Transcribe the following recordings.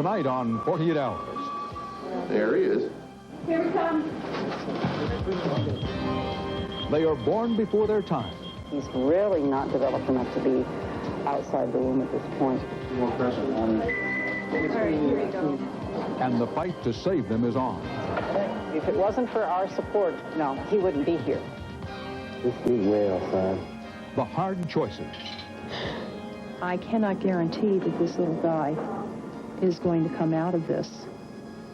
Tonight on 48 Hours. There he is. Here he comes. They are born before their time. He's really not developed enough to be outside the womb at this point. More pressure on him. All right, here we go. And the fight to save them is on. If it wasn't for our support, no, he wouldn't be here. This is way outside. The hard choices. I cannot guarantee that this little guy is going to come out of this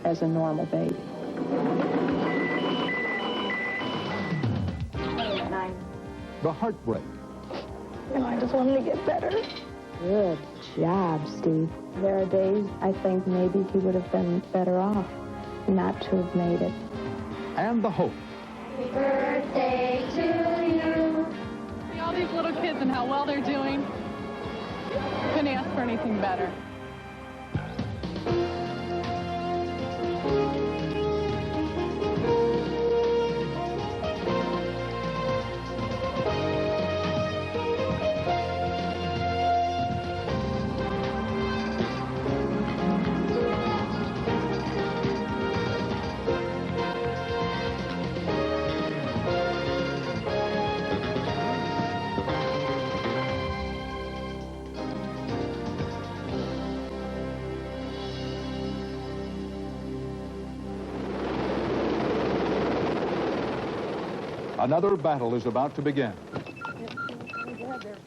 as a normal baby. 9. The heartbreak. And I just want him to get better. Good job, Steve. There are days I think maybe he would have been better off not to have made it. And the hope. Happy birthday to you. See all these little kids and how well they're doing. Couldn't ask for anything better. Another battle is about to begin.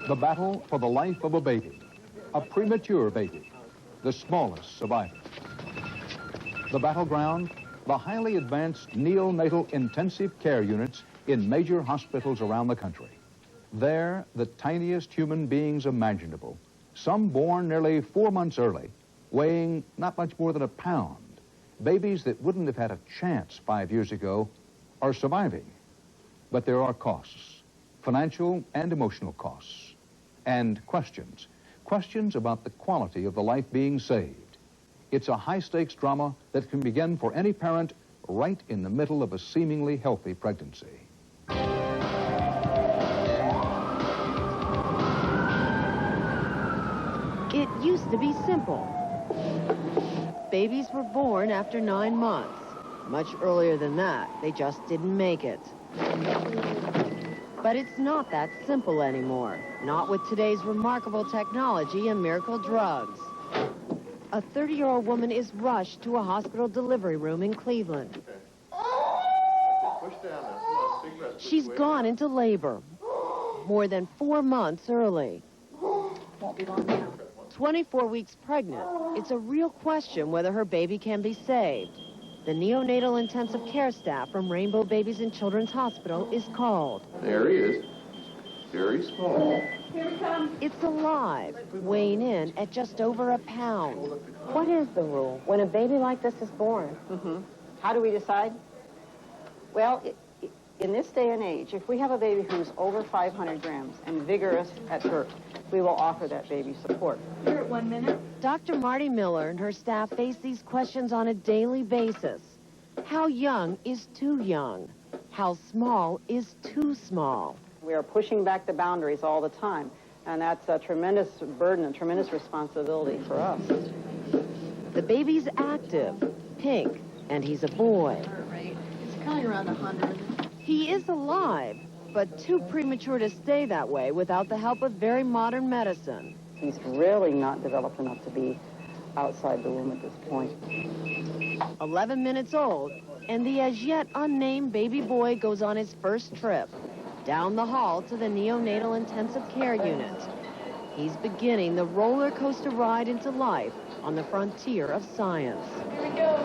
The battle for the life of a baby. A premature baby. The smallest survivor. The battleground, the highly advanced neonatal intensive care units in major hospitals around the country. There, the tiniest human beings imaginable. Some born nearly 4 months early, weighing not much more than a pound. Babies that wouldn't have had a chance 5 years ago are surviving. But there are costs, financial and emotional costs, and questions. Questions about the quality of the life being saved. It's a high-stakes drama that can begin for any parent right in the middle of a seemingly healthy pregnancy. It used to be simple. Babies were born after 9 months. Much earlier than that, they just didn't make it. But it's not that simple anymore. Not with today's remarkable technology and miracle drugs. A 30-year-old woman is rushed to a hospital delivery room in Cleveland. She's gone into labor. More than 4 months early. Won't be long now. 24 weeks pregnant. It's a real question whether her baby can be saved. The neonatal intensive care staff from Rainbow Babies and Children's Hospital is called. There he is. Very small. Here he comes. It's alive, weighing in at just over a pound. What is the rule when a baby like this is born? How do we decide? Well, in this day and age, if we have a baby who's over 500 grams and vigorous at birth, we will offer that baby support. Here at 1 minute. Dr. Marty Miller and her staff face these questions on a daily basis. How young is too young? How small is too small? We are pushing back the boundaries all the time, and that's a tremendous burden and tremendous responsibility for us. The baby's active, pink, and he's a boy. Heart rate. It's kind of around 100. He is alive, but too premature to stay that way without the help of very modern medicine. He's really not developed enough to be outside the womb at this point. 11 minutes old, and the as yet unnamed baby boy goes on his first trip down the hall to the neonatal intensive care unit. He's beginning the roller coaster ride into life on the frontier of science. Here we go.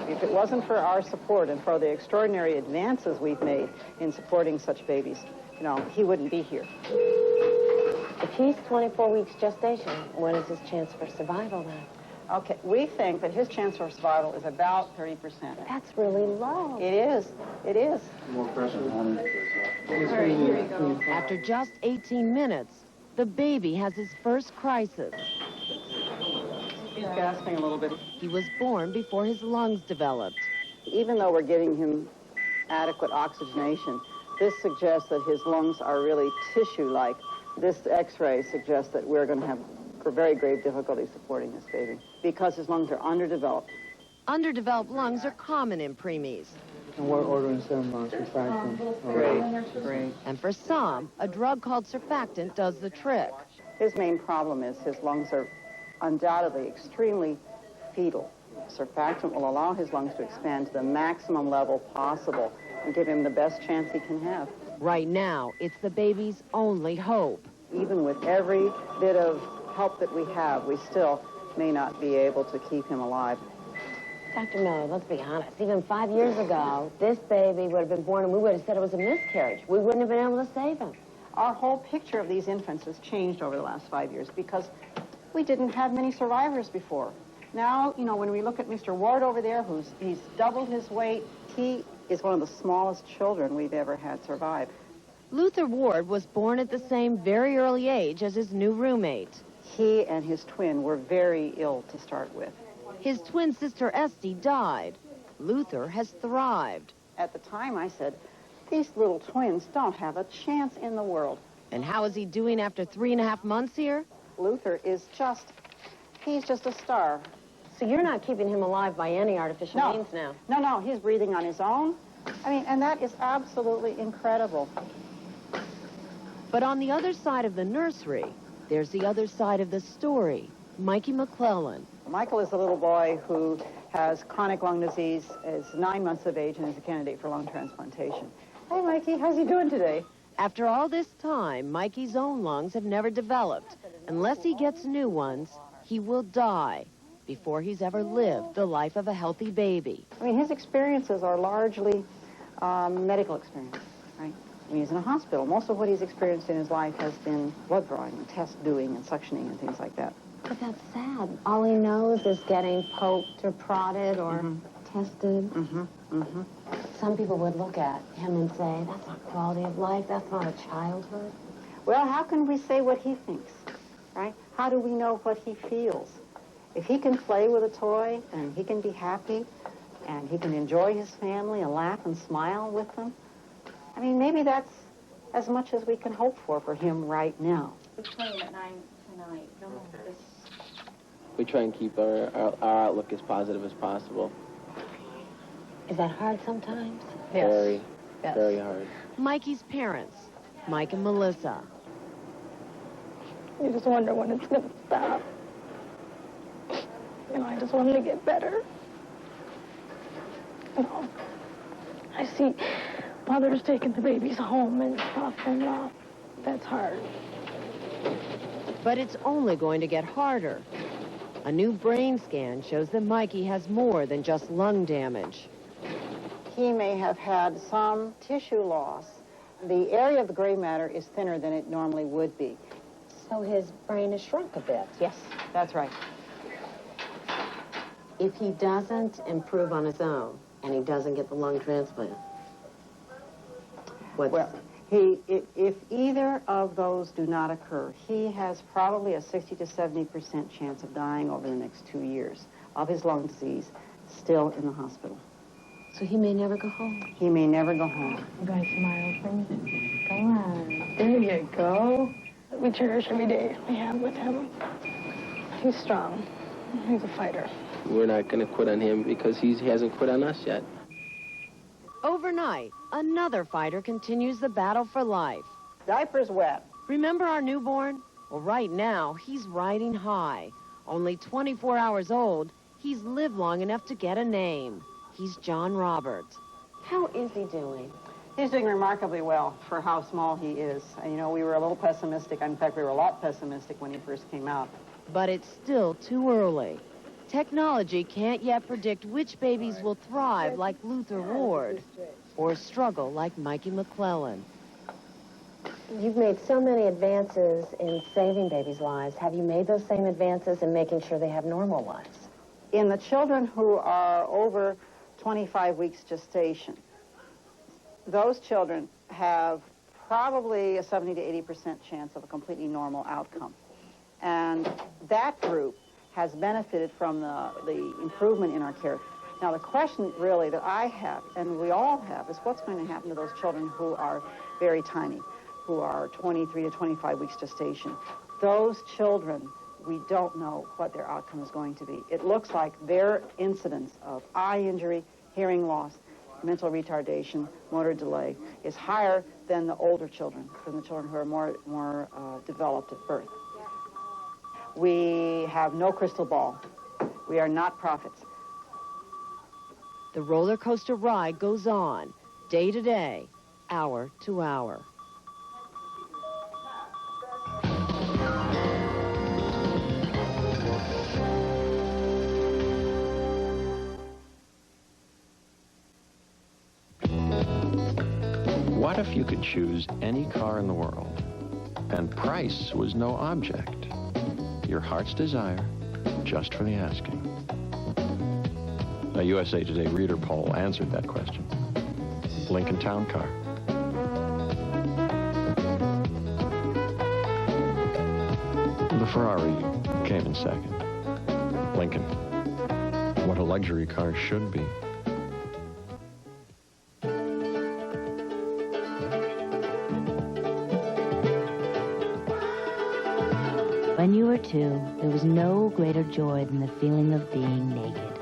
If it wasn't for our support and for the extraordinary advances we've made in supporting such babies, you know, he wouldn't be here. If he's 24 weeks gestation, what is his chance for survival then? Okay, we think that his chance for survival is about 30%. That's really low. It is. It is. More pressure on him. All right, here we go. After just 18 minutes, the baby has his first crisis. He's gasping a little bit. He was born before his lungs developed. Even though we're giving him adequate oxygenation, this suggests that his lungs are really tissue-like. This X-ray suggests that we're going to have very grave difficulty supporting this baby because his lungs are underdeveloped. Underdeveloped lungs are common in preemies. And we're ordering some surfactant. Great. And for some, a drug called surfactant does the trick. His main problem is his lungs are undoubtedly extremely fetal. Surfactant will allow his lungs to expand to the maximum level possible and give him the best chance he can have. Right now, it's the baby's only hope. Even with every bit of help that we have, we still may not be able to keep him alive. Dr. Miller, let's be honest. Even 5 years ago, this baby would have been born and we would have said it was a miscarriage. We wouldn't have been able to save him. Our whole picture of these infants has changed over the last 5 years because we didn't have many survivors before. Now, you know, when we look at Mr. Ward over there, he's doubled his weight, he is one of the smallest children we've ever had survive. Luther Ward was born at the same very early age as his new roommate. He and his twin were very ill to start with. His twin sister Esty died. Luther has thrived. At the time, I said, these little twins don't have a chance in the world. And how is he doing after 3.5 months here? Luther is he's just a star. So you're not keeping him alive by any artificial means now? No, he's breathing on his own. I mean, and that is absolutely incredible. But on the other side of the nursery, there's the other side of the story, Mikey McClellan. Michael is a little boy who has chronic lung disease, is 9 months of age, and is a candidate for lung transplantation. Hey, Mikey, how's he doing today? After all this time, Mikey's own lungs have never developed. Unless he gets new ones, he will die before he's ever lived the life of a healthy baby. I mean, his experiences are largely medical experiences, right? I mean, he's in a hospital. Most of what he's experienced in his life has been blood drawing and test doing and suctioning and things like that. But that's sad. All he knows is getting poked or prodded or tested. Some people would look at him and say, that's not quality of life, that's not a childhood. Well, how can we say what he thinks, right? How do we know what he feels? If he can play with a toy and he can be happy and he can enjoy his family and laugh and smile with them, I mean, maybe that's as much as we can hope for him right now. We're playing at 9 tonight. No more this. We try and keep our outlook as positive as possible. Is that hard sometimes? Very hard. Mikey's parents, Mike and Melissa. You just wonder when it's going to stop. You know, I just want him to get better. You know, I see mothers taking the babies home and stuff, and that's hard. But it's only going to get harder. A new brain scan shows that Mikey has more than just lung damage. He may have had some tissue loss. The area of the gray matter is thinner than it normally would be. So his brain has shrunk a bit. Yes, that's right. If he doesn't improve on his own and he doesn't get the lung transplant, Well, if either of those do not occur, he has probably a 60 to 70% chance of dying over the next 2 years of his lung disease, still in the hospital. so he may never go home. He may never go home. You guys smile for me. Come on. There you go. We cherish every day we have with him. He's strong. He's a fighter. We're not going to quit on him because he hasn't quit on us yet. Overnight, another fighter continues the battle for life. Diaper's wet. Remember our newborn? Well, right now, he's riding high. Only 24 hours old, he's lived long enough to get a name. He's John Robert. How is he doing? He's doing remarkably well for how small he is. You know, we were a little pessimistic. In fact, we were a lot pessimistic when he first came out. But it's still too early. Technology can't yet predict which babies will thrive like Luther Ward or struggle like Mikey McClellan. You've made so many advances in saving babies' lives. Have you made those same advances in making sure they have normal lives? In the children who are over 25 weeks gestation, those children have probably a 70 to 80% chance of a completely normal outcome. And that group has benefited from the improvement in our care. Now, the question really that I have, and we all have, is what's going to happen to those children who are very tiny, who are 23 to 25 weeks gestation. Those children we don't know what their outcome is going to be. It looks like their incidence of eye injury, hearing loss, mental retardation, motor delay is higher than the older children, than the children who are more developed at birth. We have no crystal ball. We are not prophets. The roller coaster ride goes on, day to day, hour to hour. What if you could choose any car in the world, and price was no object? Your heart's desire, just for the asking. A USA Today reader poll answered that question. Lincoln Town Car. The Ferrari came in second. Lincoln. What a luxury car should be. When you were 2, there was no greater joy than the feeling of being naked.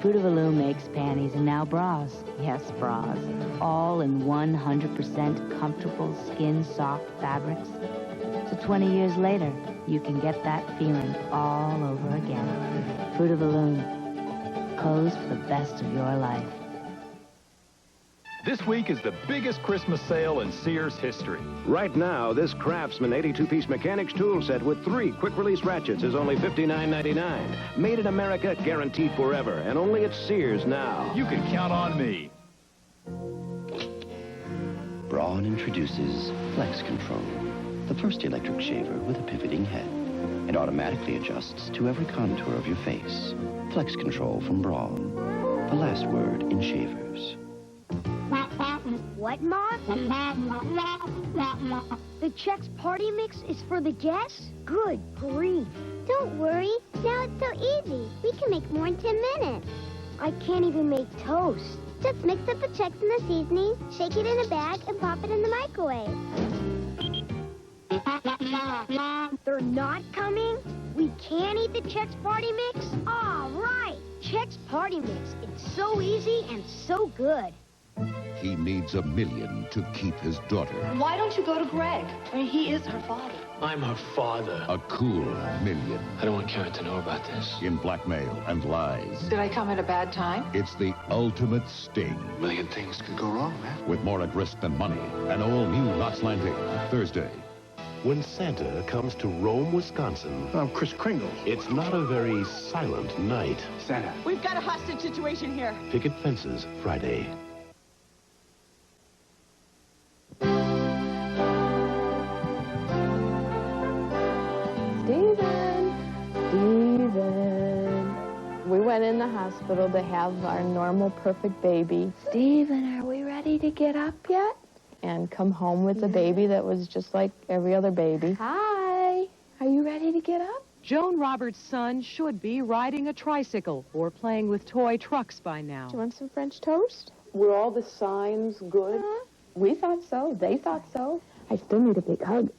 Fruit of the Loom makes panties and now bras. Yes, bras. All in 100% comfortable skin-soft fabrics. So 20 years later, you can get that feeling all over again. Fruit of the Loom. Clothes for the best of your life. This week is the biggest Christmas sale in Sears history. Right now, this Craftsman 82-piece mechanics tool set with 3 quick-release ratchets is only $59.99. Made in America, guaranteed forever, and only at Sears now. You can count on me. Braun introduces Flex Control, the first electric shaver with a pivoting head. It automatically adjusts to every contour of your face. Flex Control from Braun, the last word in shavers. What, Mom? The Chex Party Mix is for the guests? Good grief. Don't worry. Now it's so easy. We can make more in 10 minutes. I can't even make toast. Just mix up the Chex and the seasoning, shake it in a bag, and pop it in the microwave. They're not coming? We can't eat the Chex Party Mix? All right. Chex Party Mix. It's so easy and so good. He needs $1 million to keep his daughter. Why don't you go to Greg? I mean, he is her father. I'm her father. A cool $1 million. I don't want Karen to know about this. In blackmail and lies. Did I come at a bad time? It's the ultimate sting. A million things could go wrong, man. With more at risk than money. An all-new Knots Landing, Thursday. When Santa comes to Rome, Wisconsin... I'm Kris Kringle. It's not a very silent night. Santa. We've got a hostage situation here. Picket fences, Friday. Stephen. We went in the hospital to have our normal, perfect baby. Stephen, are we ready to get up yet? And come home with a baby that was just like every other baby. Hi. Are you ready to get up? Joan Roberts' son should be riding a tricycle or playing with toy trucks by now. Do you want some French toast? Were all the signs good? We thought so. They thought so. I still need a big hug.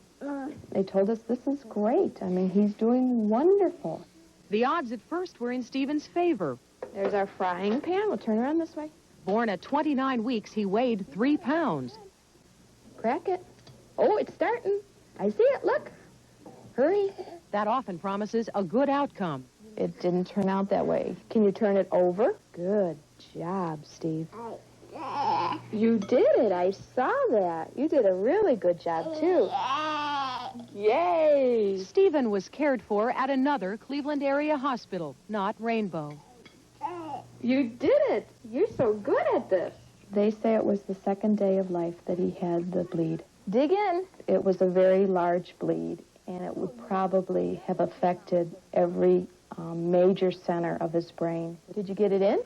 They told us this is great. I mean, he's doing wonderful. The odds at first were in Stephen's favor. There's our frying pan. We'll turn around this way. Born at 29 weeks, he weighed 3 pounds. Crack it. Oh, it's starting. I see it. Look. Hurry. That often promises a good outcome. It didn't turn out that way. Can you turn it over? Good job, Steve. You did it. I saw that. You did a really good job, too. Yay! Stephen was cared for at another Cleveland area hospital, not Rainbow. You did it. You're so good at this. They say it was the second day of life that he had the bleed. Dig in. It was a very large bleed, and it would probably have affected every major center of his brain. Did you get it in?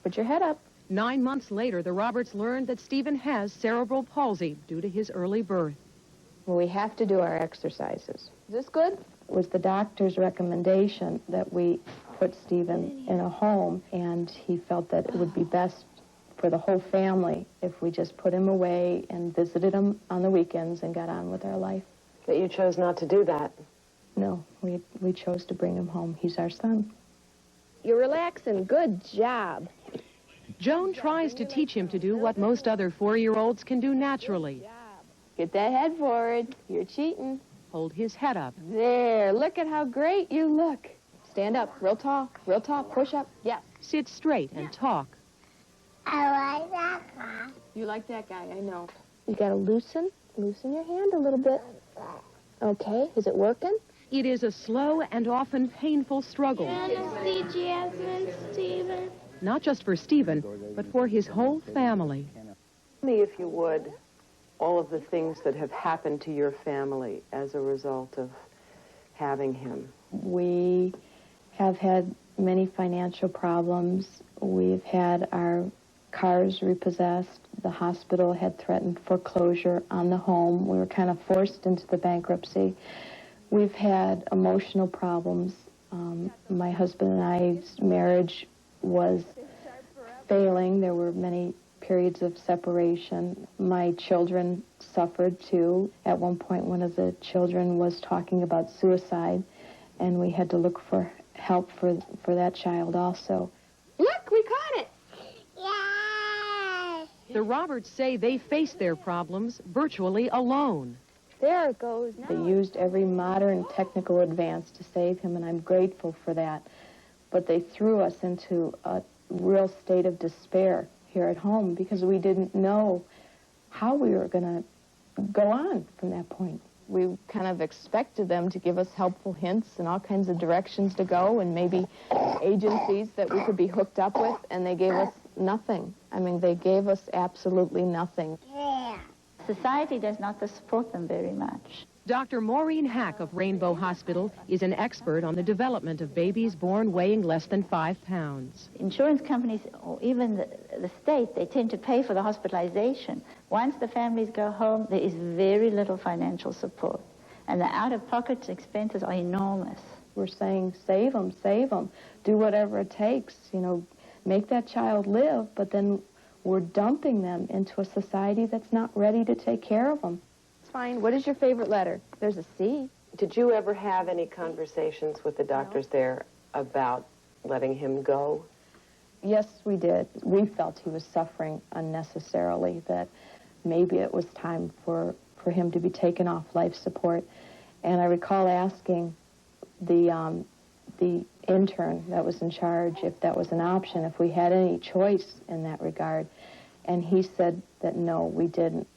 Put your head up. 9 months later, the Roberts learned that Stephen has cerebral palsy due to his early birth. Well, we have to do our exercises. Is this good? It was the doctor's recommendation that we put Stephen in a home, and he felt that it would be best for the whole family if we just put him away and visited him on the weekends and got on with our life. That you chose not to do that. No, we chose to bring him home. He's our son. You're relaxing. Good job. Joan tries to teach him to do what most other 4-year-olds can do naturally. Get that head forward. You're cheating. Hold his head up. There. Look at how great you look. Stand up. Real tall. Real tall. Push up. Yeah. Sit straight and talk. I like that guy. You like that guy, I know. You gotta loosen your hand a little bit. Okay, is it working? It is a slow and often painful struggle. See Jasmine, Stephen? Not just for Stephen, but for his whole family. Tell me, if you would, all of the things that have happened to your family as a result of having him. We have had many financial problems. We've had our cars repossessed. The hospital had threatened foreclosure on the home. We were kind of forced into the bankruptcy. We've had emotional problems. My husband and I's marriage was failing. There were many periods of separation. My children suffered too. At one point, one of the children was talking about suicide, and we had to look for help for that child also. Look, we caught it. The Roberts say they face their problems virtually alone. There it goes. They used every modern technical advance to save him, and I'm grateful for that. But they threw us into a real state of despair here at home because we didn't know how we were going to go on from that point. We kind of expected them to give us helpful hints and all kinds of directions to go and maybe agencies that we could be hooked up with, and they gave us nothing. I mean, they gave us absolutely nothing. Yeah. Society does not support them very much. Dr. Maureen Hack of Rainbow Hospital is an expert on the development of babies born weighing less than 5 pounds. Insurance companies, or even the state, they tend to pay for the hospitalization. Once the families go home, there is very little financial support. And the out-of-pocket expenses are enormous. We're saying, save them, do whatever it takes, make that child live, but then we're dumping them into a society that's not ready to take care of them. It's fine. What is your favorite letter? There's a C. Did you ever have any conversations with the doctors there about letting him go? Yes, we did. We felt he was suffering unnecessarily, that maybe it was time for him to be taken off life support. And I recall asking the intern that was in charge if that was an option, if we had any choice in that regard. And he said that no, we didn't.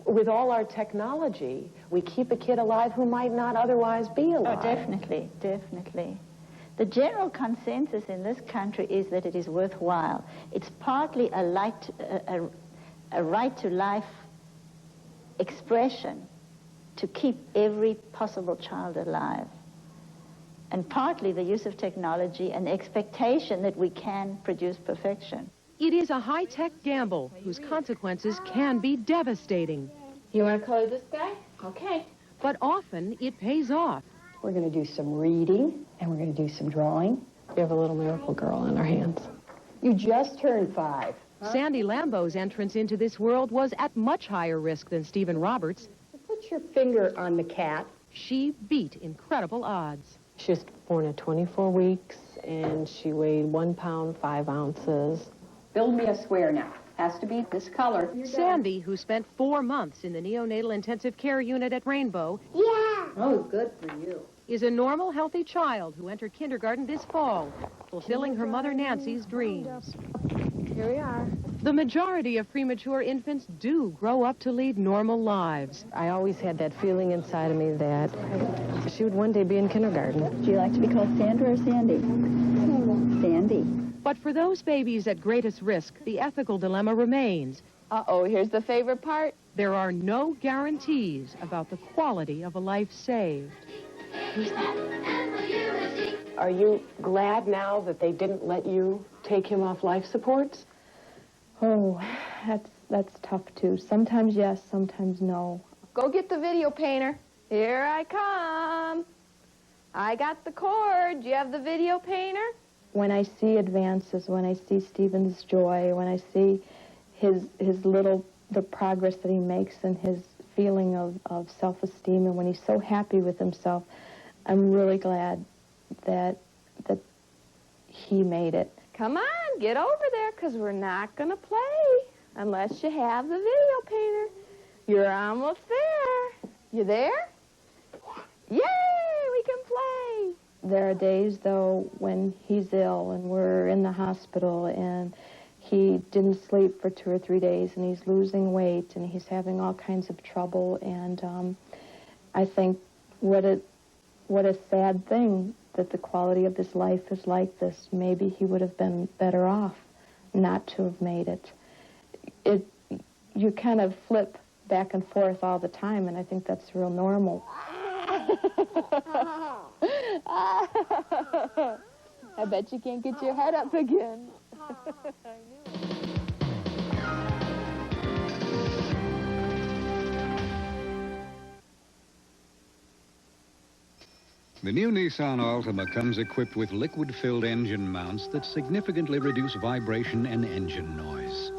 With all our technology, we keep a kid alive who might not otherwise be alive. Oh, definitely, definitely. The general consensus in this country is that it is worthwhile. It's partly a right to life expression to keep every possible child alive. And partly the use of technology and expectation that we can produce perfection. It is a high-tech gamble whose consequences can be devastating. You want to color this guy? Okay. But often it pays off. We're going to do some reading, and we're going to do some drawing. We have a little miracle girl on our hands. You just turned 5. Sandy Lambeau's entrance into this world was at much higher risk than Stephen Roberts. Put your finger on the cat. She beat incredible odds. She was born at 24 weeks, and she weighed 1 pound, 5 ounces. Build me a square now. Has to be this color. Sandy, who spent 4 months in the neonatal intensive care unit at Rainbow, Oh, good for you. is a normal, healthy child who entered kindergarten this fall, fulfilling her mother Nancy's dreams. Here we are. The majority of premature infants do grow up to lead normal lives. I always had that feeling inside of me that she would one day be in kindergarten. Do you like to be called Sandra or Sandy? Sandy. But for those babies at greatest risk, the ethical dilemma remains. Uh-oh, here's the favorite part. There are no guarantees about the quality of a life saved. Who's that? Are you glad now that they didn't let you take him off life supports? Oh, that's tough too. Sometimes yes, sometimes no. Go get the video painter. Here I come. I got the cord. Do you have the video painter? When I see advances, when I see Stephen's joy, when I see the progress that he makes and his feeling of self-esteem, and when he's so happy with himself, I'm really glad that he made it. Come on, get over there, because we're not going to play unless you have the video painter. You're almost there. You there? Yay, we can play. There are days, though, when he's ill and we're in the hospital and he didn't sleep for 2 or 3 days and he's losing weight and he's having all kinds of trouble. And I think what a sad thing that the quality of his life is like this. Maybe he would have been better off not to have made it. You kind of flip back and forth all the time, and I think that's real normal. I bet you can't get your head up again. The new Nissan Altima comes equipped with liquid-filled engine mounts that significantly reduce vibration and engine noise.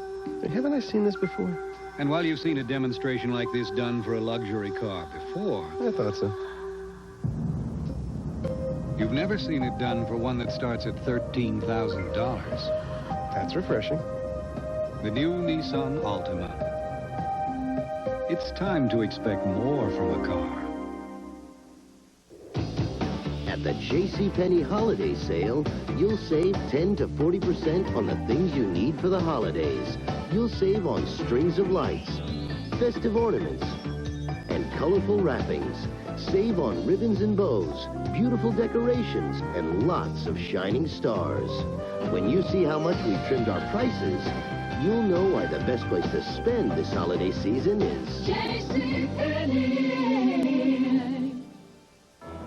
Haven't I seen this before? And while you've seen a demonstration like this done for a luxury car before... I thought so. You've never seen it done for one that starts at $13,000. That's refreshing. The new Nissan Altima. It's time to expect more from a car. At the JCPenney Holiday Sale, you'll save 10 to 40% on the things you need for the holidays. You'll save on strings of lights, festive ornaments, and colorful wrappings. Save on ribbons and bows, beautiful decorations, and lots of shining stars. When you see how much we've trimmed our prices, you'll know why the best place to spend this holiday season is JCPenney.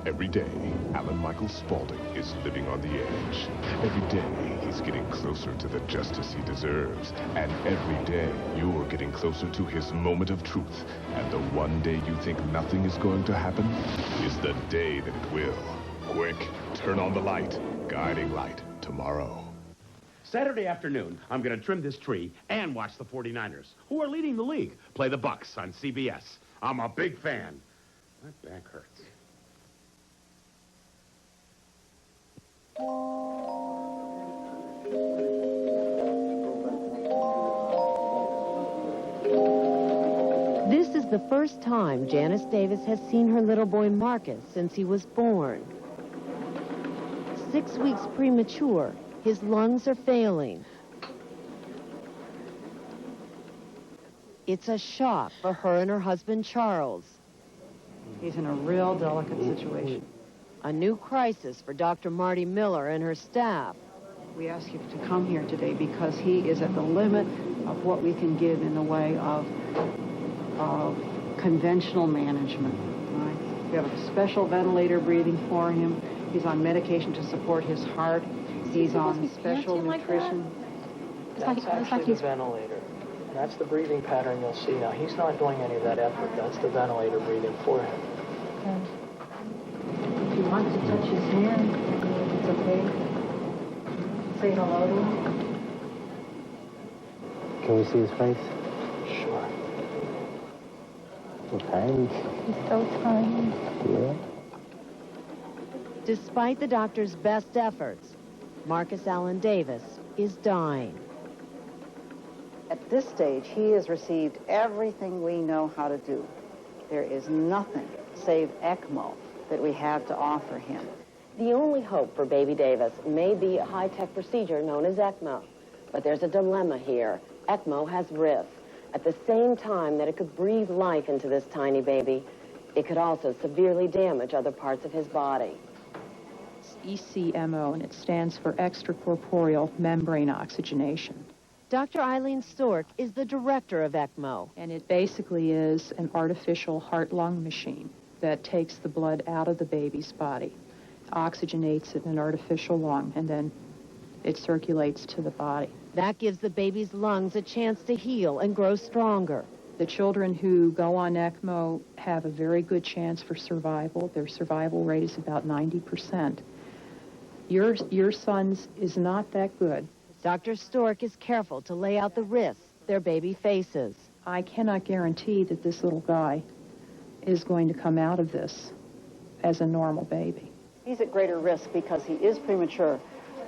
Every day, Alan Michael Spaulding is living on the edge. Every day, he's getting closer to the justice he deserves. And every day, you're getting closer to his moment of truth. And the one day you think nothing is going to happen is the day that it will. Quick, turn on the light. Guiding light tomorrow. Saturday afternoon, I'm going to trim this tree and watch the 49ers, who are leading the league, play the Bucks on CBS. I'm a big fan. That back hurts. This is the first time Janice Davis has seen her little boy Marcus since he was born. 6 weeks premature, his lungs are failing. It's a shock for her and her husband Charles. He's in a real delicate situation. A new crisis for Dr. Marty Miller and her staff. We ask you to come here today because he is at the limit of what we can give in the way of conventional management. Right? We have a special ventilator breathing for him. He's on medication to support his heart. He's on special nutrition. That's actually the ventilator. And that's the breathing pattern you'll see. Now, he's not doing any of that effort. That's the ventilator breathing for him. Okay. If you want to touch his hand, it's okay. Say hello to him. Can we see his face? Sure. Okay. He's so tiny. Yeah. Despite the doctor's best efforts, Marcus Allen Davis is dying. At this stage, he has received everything we know how to do. There is nothing save ECMO that we have to offer him. The only hope for baby Davis may be a high-tech procedure known as ECMO. But there's a dilemma here. ECMO has risks. At the same time that it could breathe life into this tiny baby, it could also severely damage other parts of his body. It's ECMO, and it stands for extracorporeal membrane oxygenation. Dr. Eileen Stork is the director of ECMO. And it basically is an artificial heart-lung machine that takes the blood out of the baby's body, oxygenates it in an artificial lung, and then it circulates to the body. That gives the baby's lungs a chance to heal and grow stronger. The children who go on ECMO have a very good chance for survival. Their survival rate is about 90%. Your son's is not that good. Dr. Stork is careful to lay out the risks their baby faces. I cannot guarantee that this little guy is going to come out of this as a normal baby. He's at greater risk because he is premature,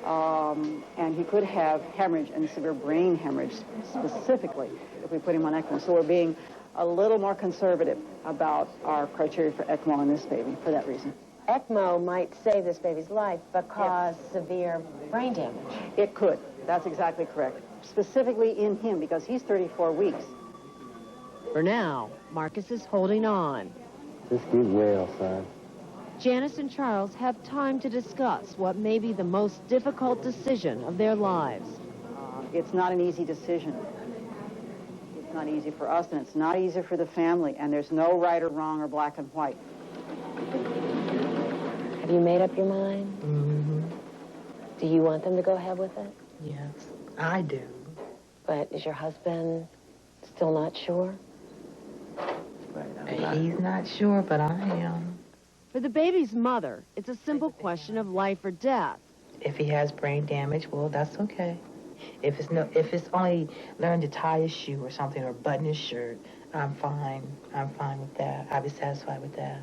and he could have hemorrhage and severe brain hemorrhage specifically if we put him on ECMO. So we're being a little more conservative about our criteria for ECMO on this baby for that reason. ECMO might save this baby's life but cause severe brain damage. It could. That's exactly correct. Specifically in him because he's 34 weeks. For now, Marcus is holding on. Just get well, son. Janice and Charles have time to discuss what may be the most difficult decision of their lives. It's not an easy decision. It's not easy for us, and it's not easy for the family, and there's no right or wrong or black and white. Have you made up your mind? Mm-hmm. Do you want them to go ahead with it? Yes, I do. But is your husband still not sure? He's not sure, but I am. For the baby's mother, it's a simple question of life or death. If he has brain damage, well, that's okay. If it's only learn to tie his shoe or something or button his shirt, I'm fine. I'm fine with that. I'll be satisfied with that.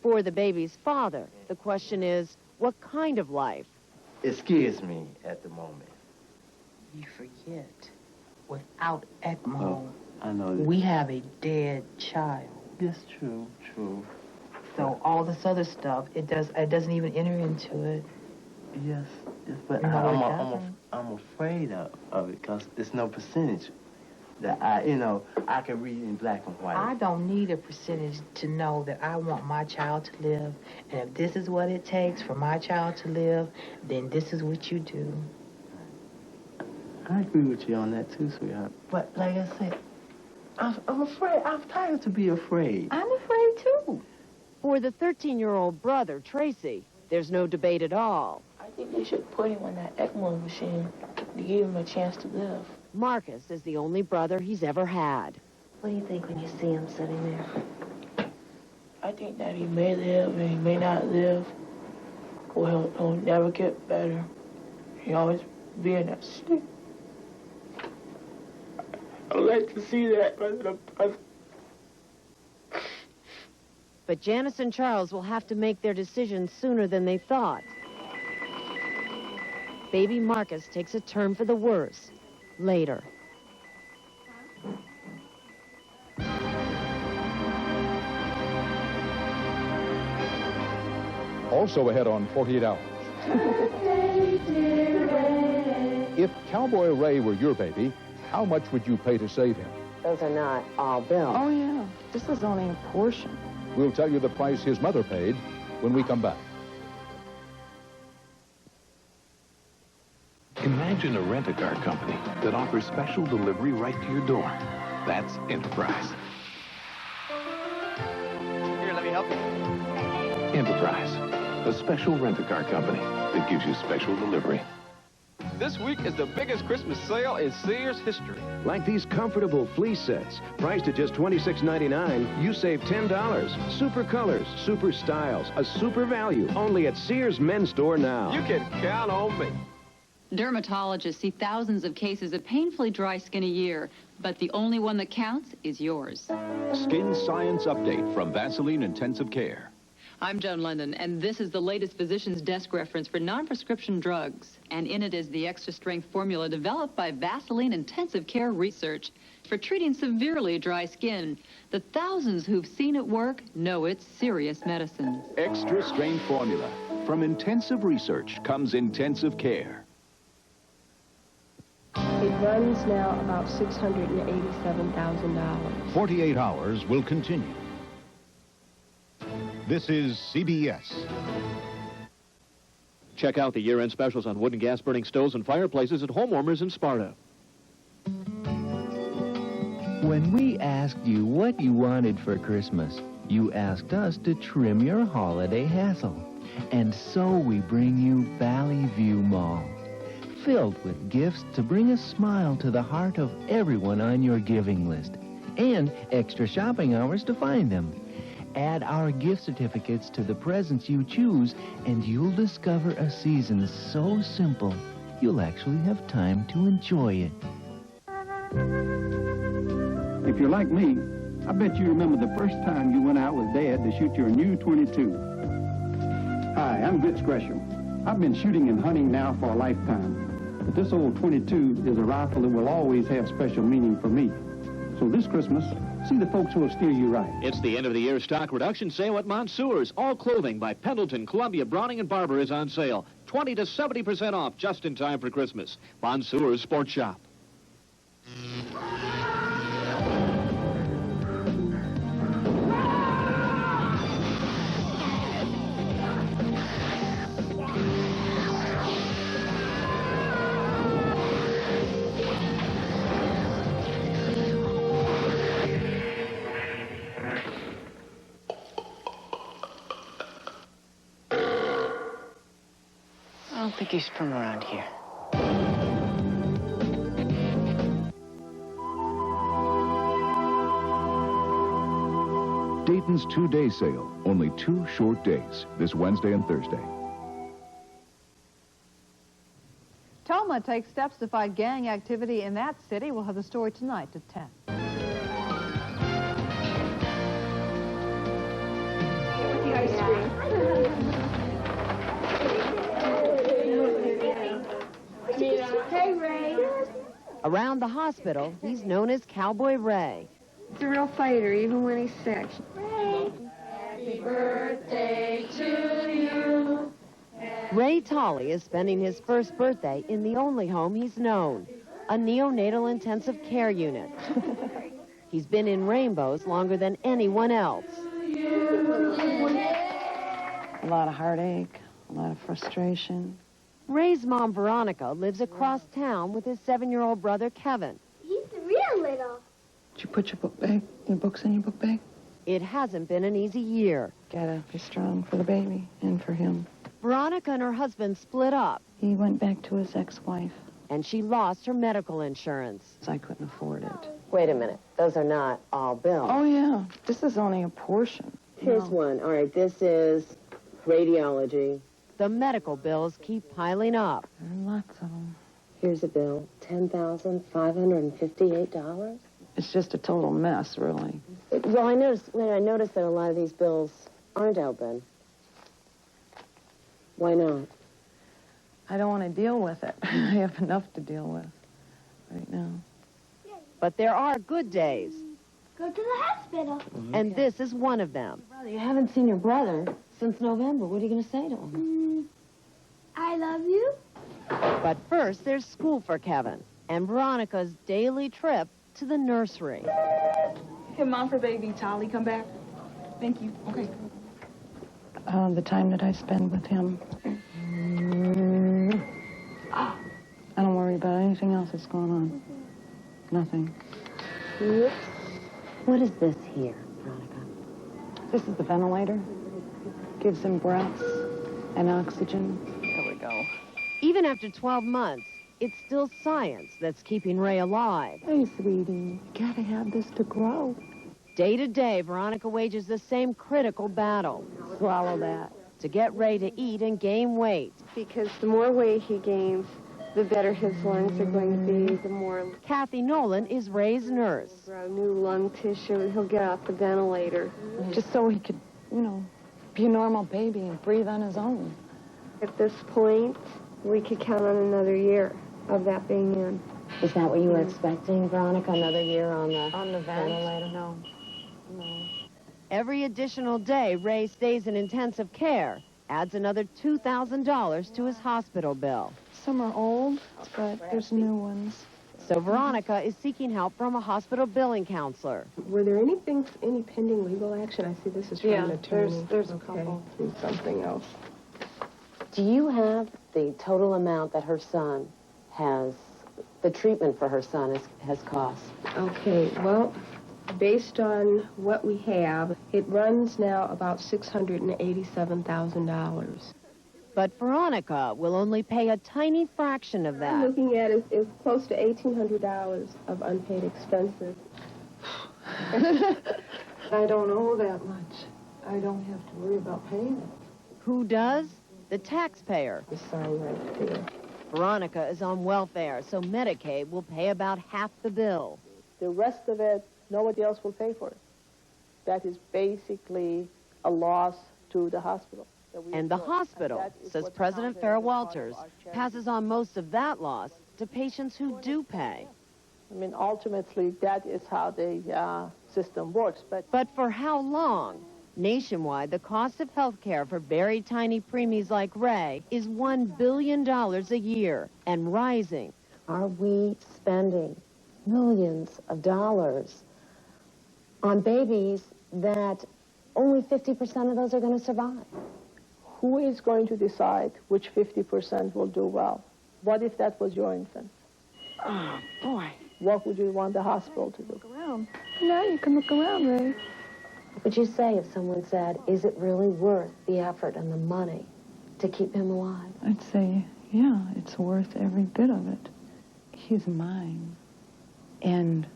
For the baby's father, the question is, what kind of life? It scares me at the moment. You forget, without ECMO, I know. We have a dead child. Yes, true. So all this other stuff, it doesn't even enter into it. Yes, but No, I'm afraid of it because it's no percentage that I can read in black and white. I don't need a percentage to know that I want my child to live. And if this is what it takes for my child to live, then this is what you do. I agree with you on that too, sweetheart. But like I said, I'm afraid. I'm tired to be afraid. I'm afraid too. For the 13-year-old brother, Tracy, there's no debate at all. I think they should put him on that ECMO machine to give him a chance to live. Marcus is the only brother he's ever had. What do you think when you see him sitting there? I think that he may live and he may not live, or he'll never get better. He'll always be in that state. I'd like to see that, but But Janice and Charles will have to make their decision sooner than they thought. Baby Marcus takes a turn for the worse later. Also ahead on 48 Hours. If Cowboy Ray were your baby, how much would you pay to save him? Those are not all bills. Oh, yeah. This is only a portion. We'll tell you the price his mother paid when we come back. Imagine a rent-a-car company that offers special delivery right to your door. That's Enterprise. Here, let me help you. Enterprise, a special rent-a-car company that gives you special delivery. This week is the biggest Christmas sale in Sears history. Like these comfortable fleece sets, priced at just $26.99, you save $10. Super colors, super styles, a super value, only at Sears Men's Store now. You can count on me. Dermatologists see thousands of cases of painfully dry skin a year, but the only one that counts is yours. Skin Science Update from Vaseline Intensive Care. I'm Joan London, and this is the latest physician's desk reference for non-prescription drugs. And in it is the extra-strength formula developed by Vaseline Intensive Care Research for treating severely dry skin. The thousands who've seen it work know it's serious medicine. Extra strength formula. From intensive research comes intensive care. It runs now about $687,000. 48 Hours will continue. This is CBS. Check out the year-end specials on wood and gas-burning stoves and fireplaces at Home Warmers in Sparta. When we asked you what you wanted for Christmas, you asked us to trim your holiday hassle. And so we bring you Valley View Mall, filled with gifts to bring a smile to the heart of everyone on your giving list, and extra shopping hours to find them. Add our gift certificates to the presents you choose, and you'll discover a season so simple, you'll actually have time to enjoy it. If you're like me, I bet you remember the first time you went out with Dad to shoot your new .22. Hi, I'm Vince Gresham. I've been shooting and hunting now for a lifetime. But this old 22 is a rifle that will always have special meaning for me. So this Christmas, see the folks who will steer you right. It's the end of the year stock reduction sale at Monsour's. All clothing by Pendleton, Columbia, Browning, and Barber is on sale. 20 to 70% off just in time for Christmas. Monsour's Sports Shop. I don't think he's from around here. Dayton's two-day sale. Only 2 short days, this Wednesday and Thursday. Toma takes steps to fight gang activity in that city. We'll have the story tonight at 10. Hey, Ray. Around the hospital, he's known as Cowboy Ray. He's a real fighter, even when he's sick. Ray, happy birthday to you. Ray Tolley is spending his first birthday in the only home he's known, a neonatal intensive care unit. He's been in Rainbows longer than anyone else. A lot of heartache, a lot of frustration. Ray's mom, Veronica, lives across town with his 7-year-old brother, Kevin. He's real little. Did you put your book bag, your books in your book bag? It hasn't been an easy year. Gotta be strong for the baby and for him. Veronica and her husband split up. He went back to his ex-wife. And she lost her medical insurance. I couldn't afford it. Wait a minute. Those are not all bills. Oh, yeah. This is only a portion. Here's one. All right, this is radiology. The medical bills keep piling up. There are lots of them. Here's a bill, $10,558. It's just a total mess, really. Well, I noticed that a lot of these bills aren't open. Why not? I don't want to deal with it. I have enough to deal with right now. But there are good days. Go to the hospital. And this is one of them. Brother, you haven't seen your brother since November. What are you going to say to him? I love you. But first, there's school for Kevin and Veronica's daily trip to the nursery. Can Mom for baby Tolly come back? Thank you. Okay. The time that I spend with him. I don't worry about anything else that's going on. Nothing. Oops. What is this here, Veronica? This is the ventilator. Gives him breaths and oxygen. There we go. Even after 12 months, it's still science that's keeping Ray alive. Hey, sweetie, you gotta have this to grow. Day to day, Veronica wages the same critical battle. Swallow that. To get Ray to eat and gain weight. Because the more weight he gains, the better his lungs are going to be, the more... Kathy Nolan is Ray's nurse. Grow new lung tissue, he'll get off the ventilator. Just so he could, be a normal baby and breathe on his own. At this point, we could count on another year of that being in. Is that what you were expecting, Veronica? Another year on the ventilator? No. Every additional day Ray stays in intensive care adds another $2,000 to his hospital bill. Some are old, but there's new ones. So Veronica is seeking help from a hospital billing counselor. Were there any pending legal action? I see this is from an attorney. There's a couple. And something else. Do you have the total amount that her son has, the treatment for her son has cost? Okay, well, based on what we have, it runs now about $687,000. But Veronica will only pay a tiny fraction of that. I'm looking at is close to $1,800 of unpaid expenses. I don't owe that much. I don't have to worry about paying it. Who does? The taxpayer. The sign right there. Veronica is on welfare, so Medicaid will pay about half the bill. The rest of it, nobody else will pay for it. That is basically a loss to the hospital. And the hospital, says President Farrah Walters, passes on most of that loss to patients who do pay. I mean, ultimately, that is how the system works. But for how long? Nationwide, the cost of health care for very tiny preemies like Ray is $1 billion a year and rising. Are we spending millions of dollars on babies that only 50% of those are going to survive? Who is going to decide which 50% will do well? What if that was your infant? Oh, boy. What would you want the hospital to do? Look around. No, you can look around, Ray. What would you say if someone said, is it really worth the effort and the money to keep him alive? I'd say, yeah, it's worth every bit of it. He's mine. And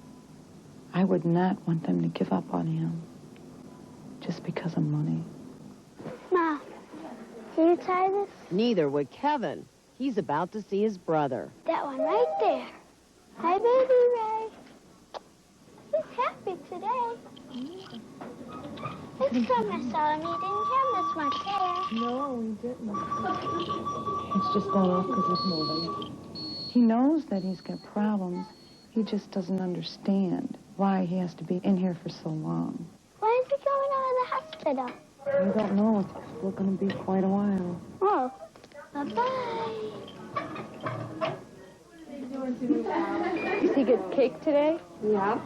I would not want them to give up on him just because of money. Ma, can you tie this? Neither would Kevin. He's about to see his brother. That one right there. Hi, baby Ray. He's happy today. Next time I saw him, he didn't have this much hair. No, he didn't. It's just gone off because he's moving. He knows that he's got problems. He just doesn't understand why he has to be in here for so long. Why is he going out of the hospital? I don't know. It's still going to be quite a while. Oh, bye-bye. Does he get cake today? Yeah.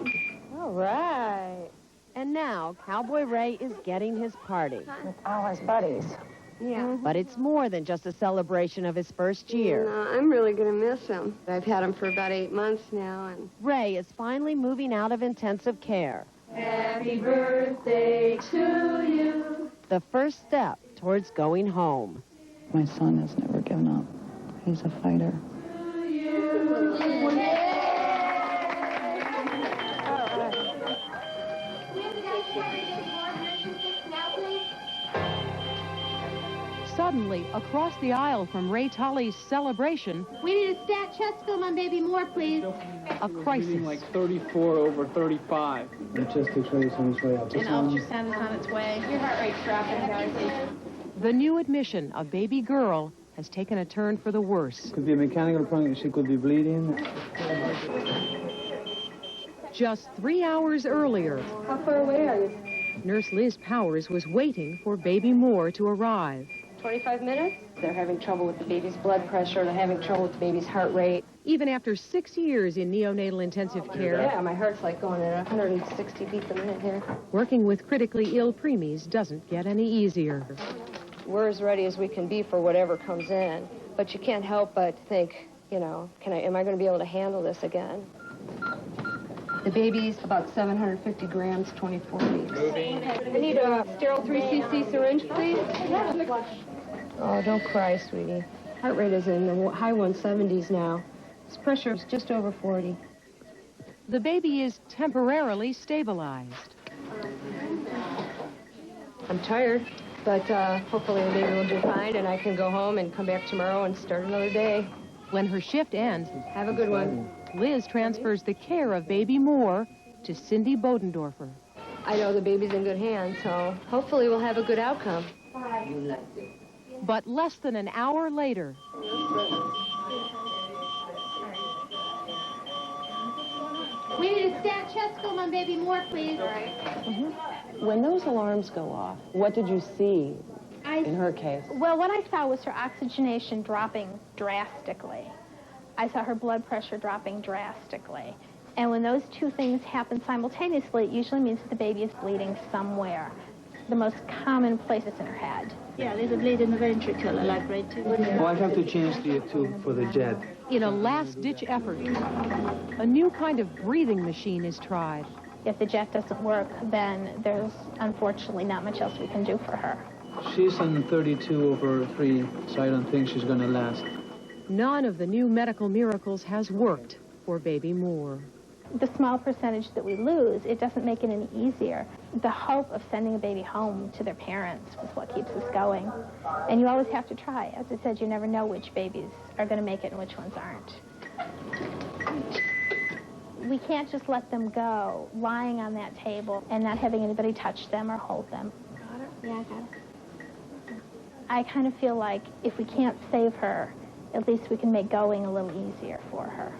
All right. And now, Cowboy Ray is getting his party. With all his buddies. Yeah. But it's more than just a celebration of his first year. I'm really going to miss him. I've had him for about 8 months now, and... Ray is finally moving out of intensive care. Happy birthday to you. The first step towards going home. My son has never given up. He's a fighter. Suddenly, across the aisle from Ray Tolley's celebration, We need a stat chest film on Baby Moore, please. a crisis. Like 34 over 35. The chest X-ray is on its way out. An ultrasound is on its way. Your heart rate's dropping, guys. The new admission, a baby girl, has taken a turn for the worse. Could be a mechanical problem. She could be bleeding. Just 3 hours earlier, How far away are you? Nurse Liz Powers was waiting for baby Moore to arrive. 25 minutes? They're having trouble with the baby's blood pressure. They're having trouble with the baby's heart rate. Even after 6 years in neonatal intensive care, Yeah, my heart's like going at 160 beats a minute here. working with critically ill preemies doesn't get any easier. We're as ready as we can be for whatever comes in, but you can't help but think, you know, am I going to be able to handle this again? The baby's about 750 grams, 24 weeks. I need a sterile 3cc syringe, please. Oh, don't cry, sweetie. Heart rate is in the high 170s now. His pressure is just over 40. The baby is temporarily stabilized. I'm tired, but hopefully the baby will do fine, and I can go home and come back tomorrow and start another day. When her shift ends, Have a good one. Liz transfers the care of baby Moore to Cindy Bodendorfer. I know the baby's in good hands, so hopefully we'll have a good outcome. But less than an hour later, We need a stat chest film on Baby Moore, please. All right. When those alarms go off, what did you see in her case? Well, what I saw was her oxygenation dropping drastically. I saw her blood pressure dropping drastically. And when those two things happen simultaneously, it usually means that the baby is bleeding somewhere. The most common place is in her head. Yeah, there's a bleed in the ventricle, like right too. Oh, I have to change the tube for the jet. in a last-ditch effort, a new kind of breathing machine is tried. If the jet doesn't work, then there's unfortunately not much else we can do for her. She's on 32/3, so I don't think she's going to last. None of the new medical miracles has worked for baby Moore. The small percentage that we lose, it doesn't make it any easier. The hope of sending a baby home to their parents was what keeps us going. And you always have to try. As I said, you never know which babies are going to make it and which ones aren't. We can't just let them go lying on that table and not having anybody touch them or hold them. Got it? Yeah, I got it. I kind of feel like if we can't save her, at least we can make going a little easier for her.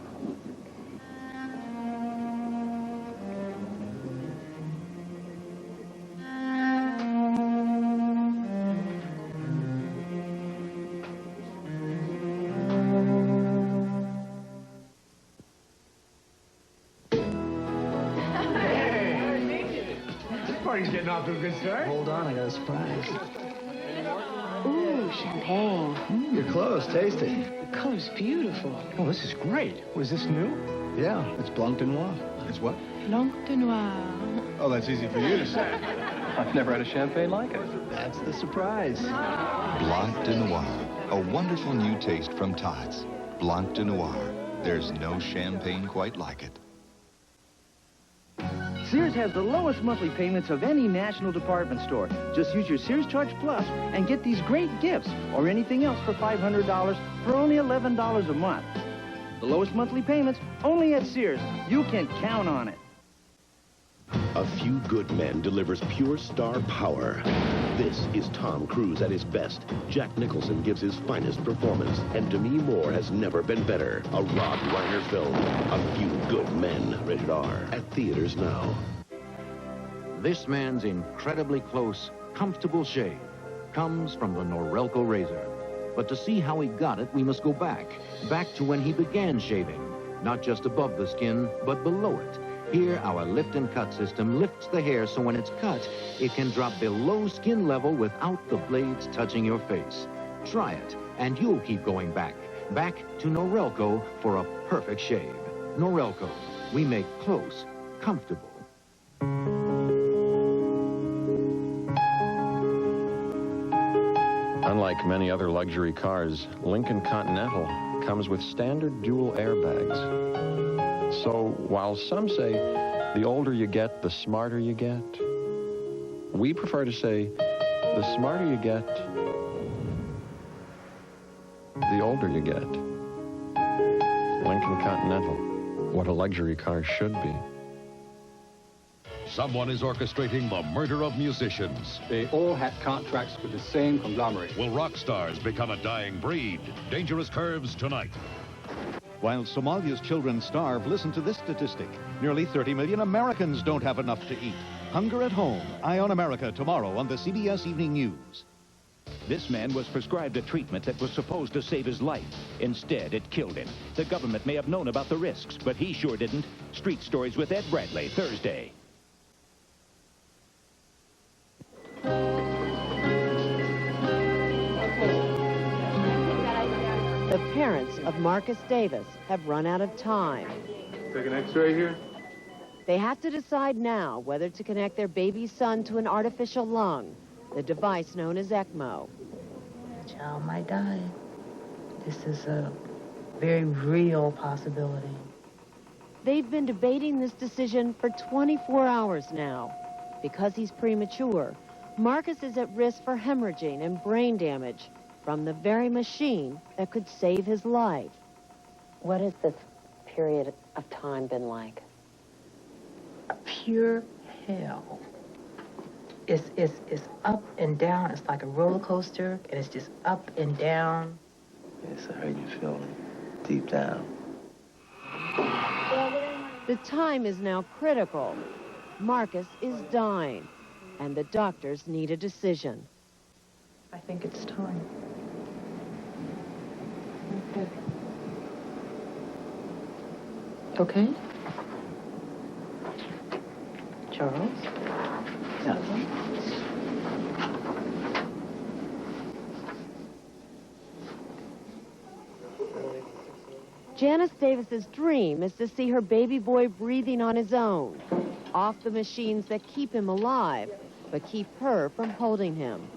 Party's getting off to a good start. Hold on, I got a surprise. Ooh, champagne. Your clothes, taste it. The color's beautiful. Oh, this is great. Was this new? Yeah, it's Blanc de Noir. It's what? Blanc de Noir. Oh, that's easy for you to say. I've never had a champagne like it. That's the surprise. Blanc de Noir, a wonderful new taste from Tod's. Blanc de Noir. There's no champagne quite like it. Sears has the lowest monthly payments of any national department store. Just use your Sears Charge Plus and get these great gifts or anything else for $500 for only $11 a month. The lowest monthly payments only at Sears. You can count on it. A Few Good Men delivers pure star power. This is Tom Cruise at his best. Jack Nicholson gives his finest performance. And Demi Moore has never been better. A Rob Reiner film. A Few Good Men. Rated R. At theaters now. This man's incredibly close, comfortable shave comes from the Norelco razor. But to see how he got it, we must go back to when he began shaving. Not just above the skin, but below it. Here, our lift and cut system lifts the hair so when it's cut, it can drop below skin level without the blades touching your face. Try it, and you'll keep going back to Norelco for a perfect shave. Norelco, we make close comfortable. Unlike many other luxury cars, Lincoln Continental comes with standard dual airbags. So while some say the older you get, the smarter you get, we prefer to say the smarter you get, the older you get. Lincoln Continental, what a luxury car should be. Someone is orchestrating the murder of musicians. They all had contracts with the same conglomerate. Will rock stars become a dying breed? Dangerous Curves tonight. While Somalia's children starve, listen to this statistic. Nearly 30 million Americans don't have enough to eat. Hunger at Home. Eye on America tomorrow on the CBS Evening News. This man was prescribed a treatment that was supposed to save his life. Instead, it killed him. The government may have known about the risks, but he sure didn't. Street Stories with Ed Bradley, Thursday. The parents of Marcus Davis have run out of time. Take an x-ray here. They have to decide now whether to connect their baby son to an artificial lung, the device known as ECMO. The child might die. This is a very real possibility. They've been debating this decision for 24 hours now. Because he's premature, Marcus is at risk for hemorrhaging and brain damage from the very machine that could save his life. What has this period of time been like? Pure hell. It's up and down. It's like a roller coaster, and it's just up and down. Yes, I heard you feel deep down. The time is now critical. Marcus is dying, and the doctors need a decision. I think it's time. Okay? Charles? Yeah. Janice Davis's dream is to see her baby boy breathing on his own, off the machines that keep him alive, but keep her from holding him.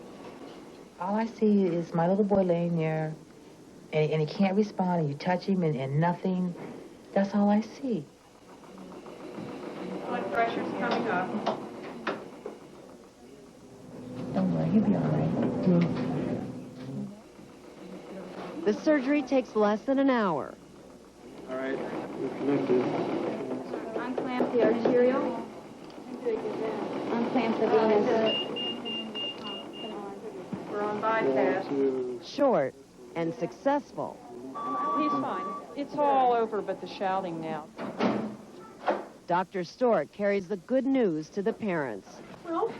All I see is my little boy laying there, and he can't respond, and you touch him, and nothing. That's all I see. Blood pressure's coming up. Don't worry, he'll be all right. The surgery takes less than an hour. All right, we're connected. Unclamp the arterial. Unclamp the venous. We're on bypass. Short and successful. He's fine. It's all over but the shouting now. Dr. Stork carries the good news to the parents. Well,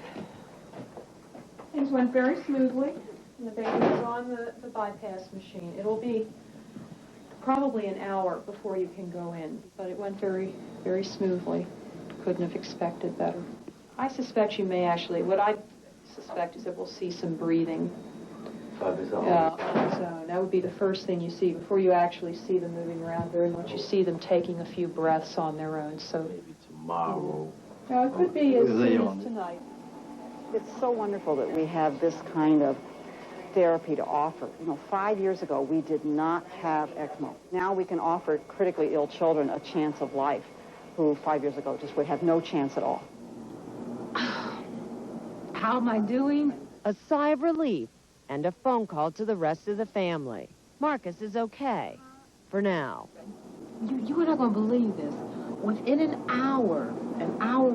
things went very smoothly. And the baby is on the bypass machine. It'll be probably an hour before you can go in, but it went very, very smoothly. Couldn't have expected better. I suspect you may actually, what I suspect is that we'll see some breathing. So that would be the first thing you see before you actually see them moving around very much. You see them taking a few breaths on their own. So maybe tomorrow. No, it could be as soon as tonight. It's so wonderful that we have this kind of therapy to offer. 5 years ago, we did not have ECMO. Now we can offer critically ill children a chance of life who 5 years ago just would have no chance at all. How am I doing? A sigh of relief and a phone call to the rest of the family. Marcus is okay, for now. You are not going to believe this. Within an hour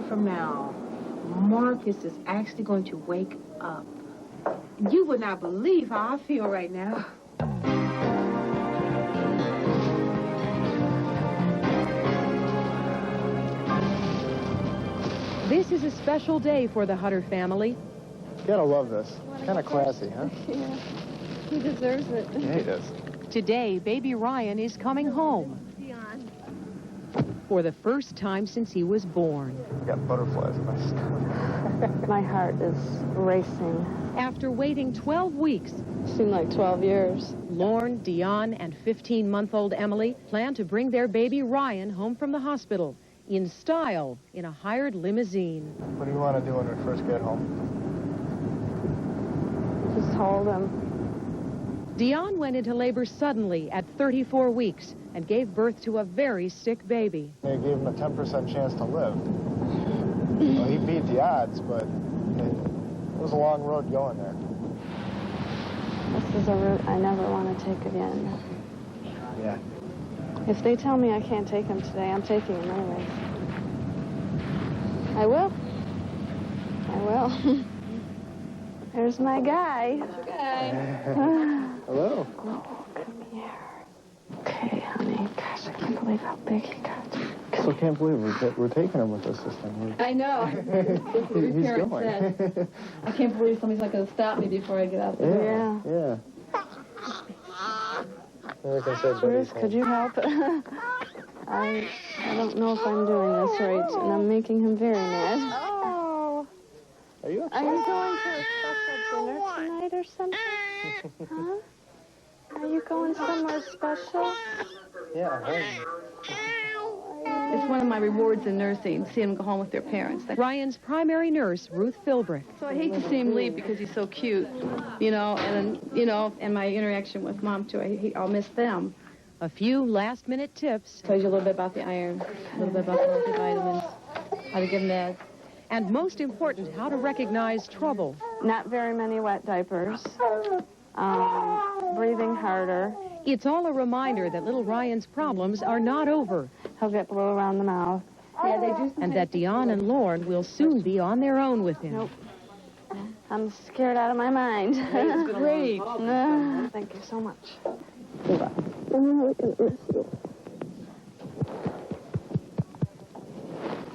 from now, Marcus is actually going to wake up. You would not believe how I feel right now. This is a special day for the Hutter family. You gotta love this. Kind of classy, huh? Yeah. He deserves it. Yeah, he does. Today, baby Ryan is coming home. For the first time since he was born. I got butterflies in my stomach. My heart is racing. After waiting 12 weeks, Seemed like 12 years. Lorne, Dion, and 15-month-old Emily plan to bring their baby Ryan home from the hospital in style in a hired limousine. What do you want to do when we first get home? Just hold him. Dion went into labor suddenly at 34 weeks and gave birth to a very sick baby. They gave him a 10% chance to live. Well, he beat the odds, but it was a long road going there. This is a route I never want to take again. Yeah. If they tell me I can't take him today, I'm taking him anyways. I will. I will. There's my guy. Hello. Oh, come here. Okay, honey. Gosh, I can't believe how big he got. Still can't believe we're taking him with us this time. I know. He's going. I can't believe somebody's not going to stop me before I get out the door. Yeah. Like I said, Bruce, could you help? I don't know if I'm doing this right, and I'm making him very mad. Oh. Are you upset? Are you going to a special dinner tonight or something? Huh? Are you going somewhere special? Yeah. It's one of my rewards in nursing, seeing them go home with their parents. Ryan's primary nurse, Ruth Philbrick. So I hate to see him leave because he's so cute, and my interaction with Mom, too. I'll miss them. A few last-minute tips. Tells you a little bit about the iron, a little bit about the multivitamins, how to give meds. And most important, how to recognize trouble. Not very many wet diapers. Breathing harder. It's all a reminder that little Ryan's problems are not over. He'll get blue around the mouth. Yeah, they do. And that Dion and Lorne will soon be on their own with him. Nope. I'm scared out of my mind. It's great. Thank you so much.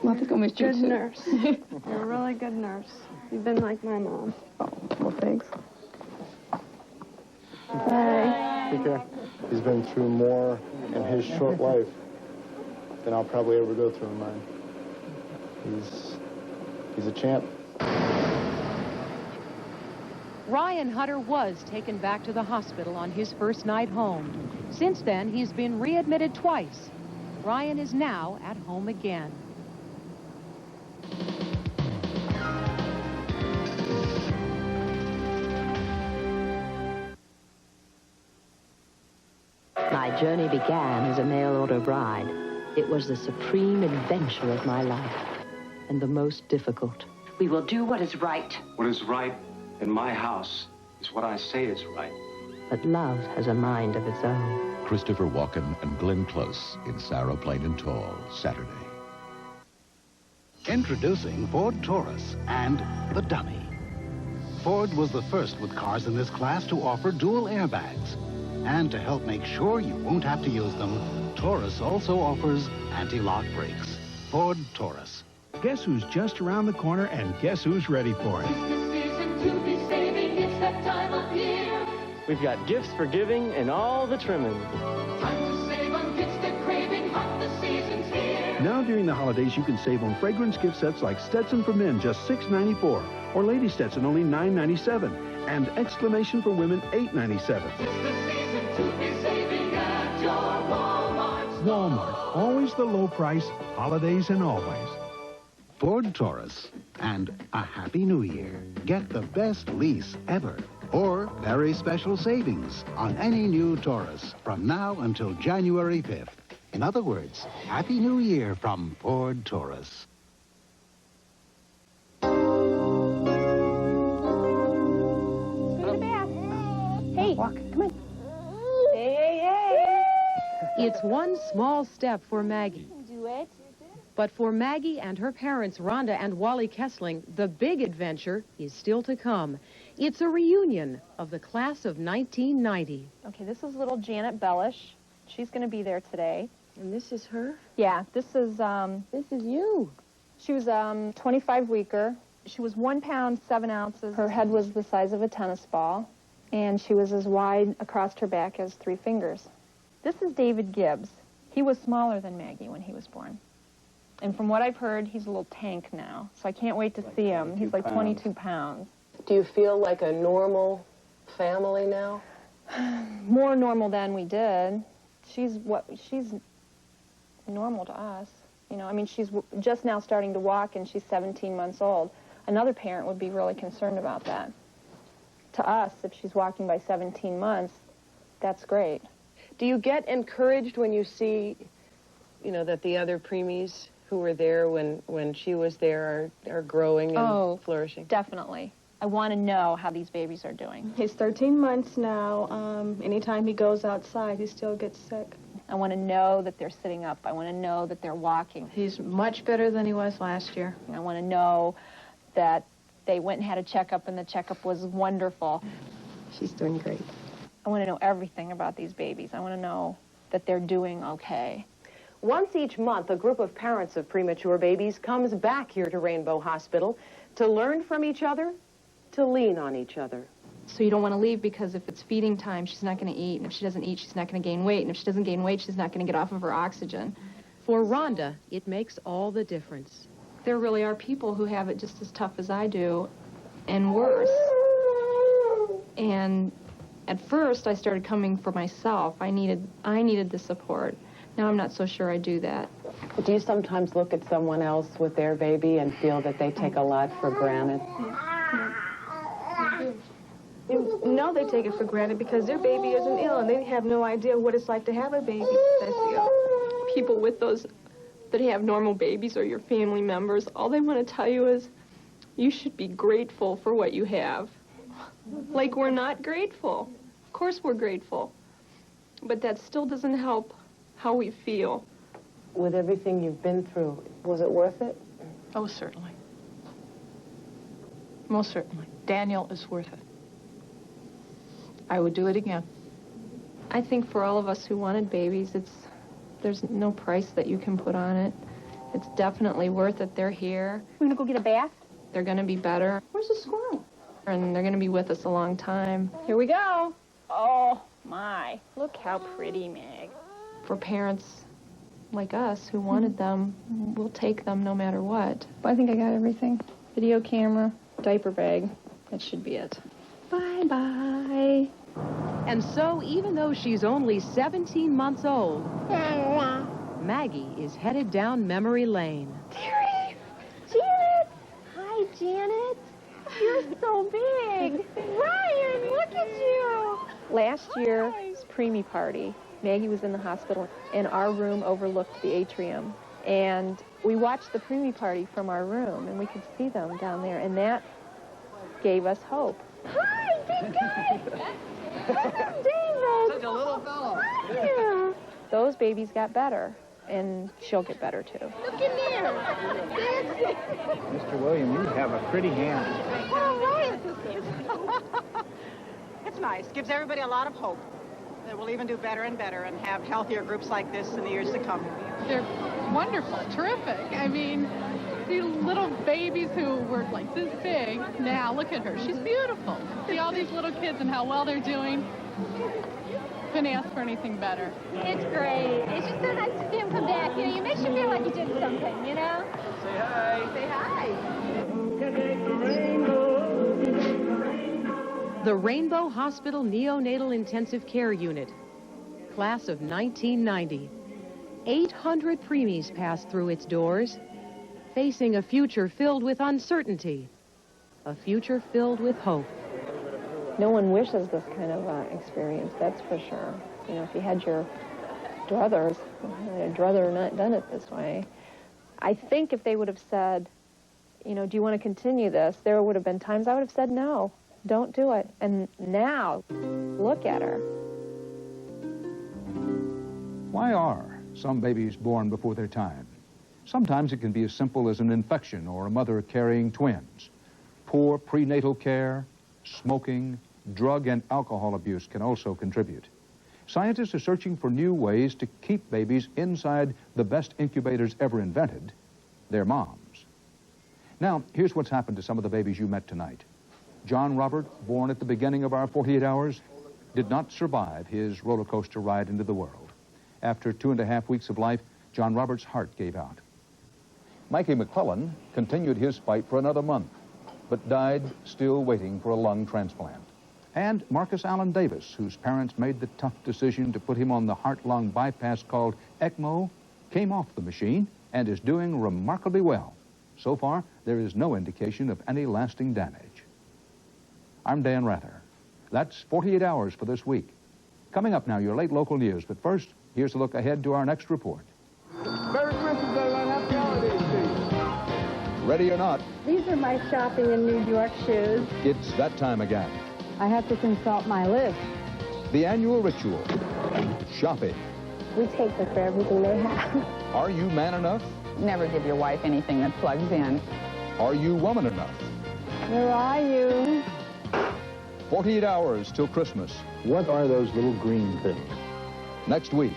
Well, I think I'll miss you, Good too. nurse. You're a really good nurse. You've been like my mom. Oh, well, thanks. Bye. Take care. He's been through more in his short life than I'll probably ever go through in mine. He's a champ. Ryan Hutter was taken back to the hospital on his first night home. Since then, he's been readmitted twice. Ryan is now at home again. My journey began as a mail-order bride. It was the supreme adventure of my life, and the most difficult. We will do what is right. What is right in my house is what I say is right. But love has a mind of its own. Christopher Walken and Glenn Close in Sarah Plain and Tall, Saturday. Introducing Ford Taurus and the Dummy. Ford was the first with cars in this class to offer dual airbags. And to help make sure you won't have to use them, Taurus also offers anti-lock brakes. Ford Taurus. Guess who's just around the corner, and guess who's ready for it? We've got gifts for giving and all the trimming. Now during the holidays, you can save on fragrance gift sets like Stetson for men, just $6.94, or Lady Stetson, only $9.97, and Exclamation for women, $8.97. Walmart, always the low price, holidays and always. Ford Taurus. And a Happy New Year. Get the best lease ever. Or very special savings on any new Taurus from now until January 5th. In other words, Happy New Year from Ford Taurus. Hey, come on. Hey. It's one small step for Maggie. Do it. But for Maggie and her parents, Rhonda and Wally Kessling, the big adventure is still to come. It's a reunion of the class of 1990. Okay, this is little Janet Bellish. She's going to be there today. And this is her? Yeah, this is you. She was 25 weeker. She was 1 pound, 7 ounces. Her head was the size of a tennis ball, and she was as wide across her back as 3 fingers. This is David Gibbs. He was smaller than Maggie when he was born. And from what I've heard, he's a little tank now, so I can't wait to see him. He's like 22 pounds. Do you feel like a normal family now? More normal than we did. She's normal to us. You know, I mean, she's just now starting to walk, and she's 17 months old. Another parent would be really concerned about that. To us, if she's walking by 17 months, that's great. Do you get encouraged when you see, you know, that the other preemies who were there when she was there are growing and flourishing? Definitely. I want to know how these babies are doing. He's 13 months now. Anytime he goes outside, he still gets sick. I want to know that they're sitting up. I want to know that they're walking. He's much better than he was last year. I want to know that they went and had a checkup, and the checkup was wonderful. She's doing great. I want to know everything about these babies. I want to know that they're doing okay. Once each month, a group of parents of premature babies comes back here to Rainbow Hospital to learn from each other, to lean on each other. So you don't want to leave, because if it's feeding time, she's not going to eat. And if she doesn't eat, she's not going to gain weight. And if she doesn't gain weight, she's not going to get off of her oxygen. For Rhonda, it makes all the difference. There really are people who have it just as tough as I do, and worse. And at first, I started coming for myself. I needed the support. Now I'm not so sure I do that. Do you sometimes look at someone else with their baby and feel that they take a lot for granted? No, they take it for granted because their baby isn't ill, and they have no idea what it's like to have a baby that's ill. People with those that have normal babies or your family members, all they want to tell you is, you should be grateful for what you have. Like we're not grateful. Of course we're grateful. But that still doesn't help how we feel. With everything you've been through, was it worth it? Oh, certainly. Most certainly. Daniel is worth it. I would do it again. I think for all of us who wanted babies, there's no price that you can put on it. It's definitely worth it. They're here. We're gonna go get a bath? They're gonna be better. Where's the squirrel? And they're gonna be with us a long time. Here we go. Oh, my. Look how pretty, Meg. For parents like us who wanted them, we'll take them no matter what. I think I got everything. Video camera, diaper bag. That should be it. Bye-bye. And so, even though she's only 17 months old, Maggie is headed down memory lane. Dearie! Janet! Hi, Janet. You're so big. Ryan, look at you. Last year's preemie party, Maggie was in the hospital, and our room overlooked the atrium. And we watched the preemie party from our room, and we could see them down there, and that gave us hope. Hi, big guy! David! Such a little fellow. Yeah. Those babies got better, and she'll get better, too. Look in there. Mr. William, you have a pretty hand. Oh, Ryan, It's nice. Gives everybody a lot of hope that we'll even do better and better and have healthier groups like this in the years to come. They're wonderful, terrific. I mean, these little babies who were like this big, now look at her. She's beautiful. See all these little kids and how well they're doing. Couldn't ask for anything better. It's great. It's just so nice to see him come back. You know, it makes you feel like you did something, you know? Say hi. Say hi. The Rainbow Hospital Neonatal Intensive Care Unit, class of 1990. 800 preemies passed through its doors, facing a future filled with uncertainty, a future filled with hope. No one wishes this kind of experience, that's for sure. You know, if you had your druthers, I'd rather not done it this way. I think if they would have said, you know, do you want to continue this, there would have been times I would have said no, don't do it. And now, look at her. Why are some babies born before their time? Sometimes it can be as simple as an infection or a mother carrying twins. Poor prenatal care, smoking, drug and alcohol abuse can also contribute. Scientists are searching for new ways to keep babies inside the best incubators ever invented, their moms. Now, here's what's happened to some of the babies you met tonight. John Robert, born at the beginning of our 48 hours, did not survive his roller coaster ride into the world. After 2.5 weeks of life, John Robert's heart gave out. Mikey McClellan continued his fight for another month, but died still waiting for a lung transplant. And Marcus Allen Davis, whose parents made the tough decision to put him on the heart-lung bypass called ECMO, came off the machine and is doing remarkably well. So far, there is no indication of any lasting damage. I'm Dan Rather. That's 48 hours for this week. Coming up now, your late local news. But first, here's a look ahead to our next report. Merry Christmas, everyone. Happy holidays to you. Ready or not, These are my shopping in New York shoes. it's that time again. I have to consult my list. The annual ritual, shopping. We take them for everything they have. Are you man enough? Never give your wife anything that plugs in. Are you woman enough? Where are you? 48 hours till Christmas. What are those little green things? Next week.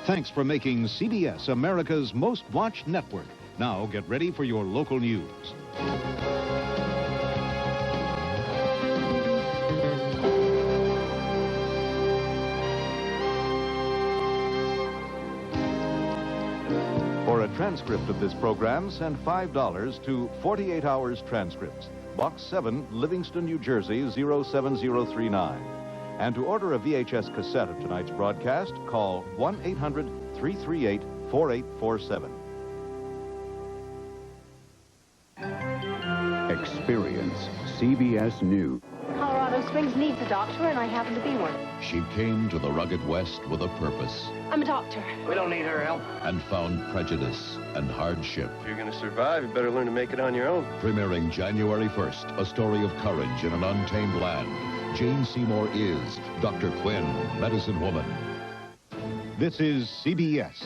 Thanks for making CBS America's most watched network. Now get ready for your local news. For a transcript of this program, send $5 to 48 Hours Transcripts, Box 7, Livingston, New Jersey, 07039. And to order a VHS cassette of tonight's broadcast, call 1-800-338-4847. Experience CBS News. Colorado Springs needs a doctor, and I happen to be one. She came to the rugged West with a purpose I'm a doctor. We don't need her help. and found prejudice and hardship. If you're going to survive, you better learn to make it on your own. Premiering January 1st, a story of courage in an untamed land. Jane Seymour is Dr. Quinn, medicine woman. This is CBS.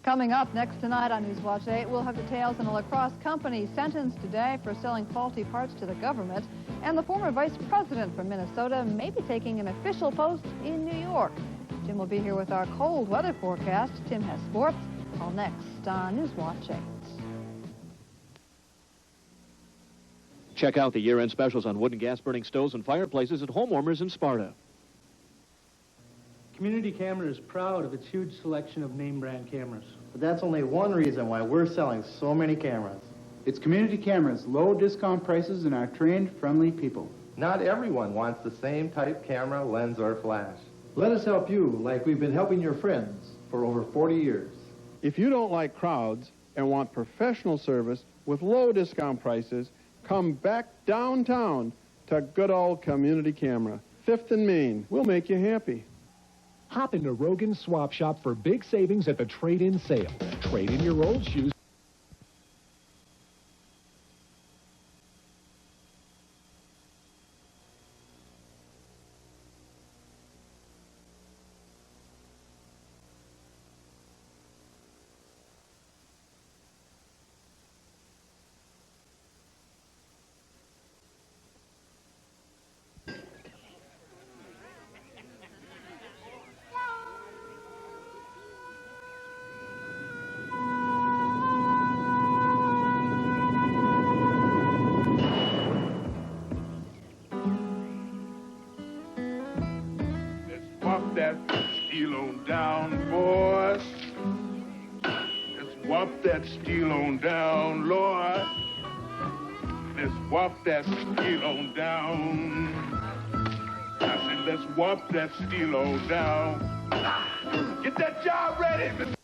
Coming up next tonight on Newswatch 8, we'll have details on a lacrosse company sentenced today for selling faulty parts to the government, and the former vice president from Minnesota may be taking an official post in New York. Tim will be here with our cold weather forecast. Tim has sports. All next on Newswatch 8. Check out the year-end specials on wood and gas-burning stoves and fireplaces at Home Warmers in Sparta. Community Camera is proud of its huge selection of name-brand cameras. But that's only one reason why we're selling so many cameras. It's Community Cameras, low discount prices, and our trained, friendly people. Not everyone wants the same type camera, lens, or flash. Let us help you like we've been helping your friends for over 40 years. If you don't like crowds and want professional service with low discount prices, come back downtown to good old Community Camera. 5th and Main. We'll make you happy. Hop into Rogan's Swap Shop for big savings at the trade-in sale. Trade in your old shoes. steel on down, boys. Let's whop that steel on down, Lord. Let's whop that steel on down. I said, let's whop that steel on down. Get that job ready, Mr.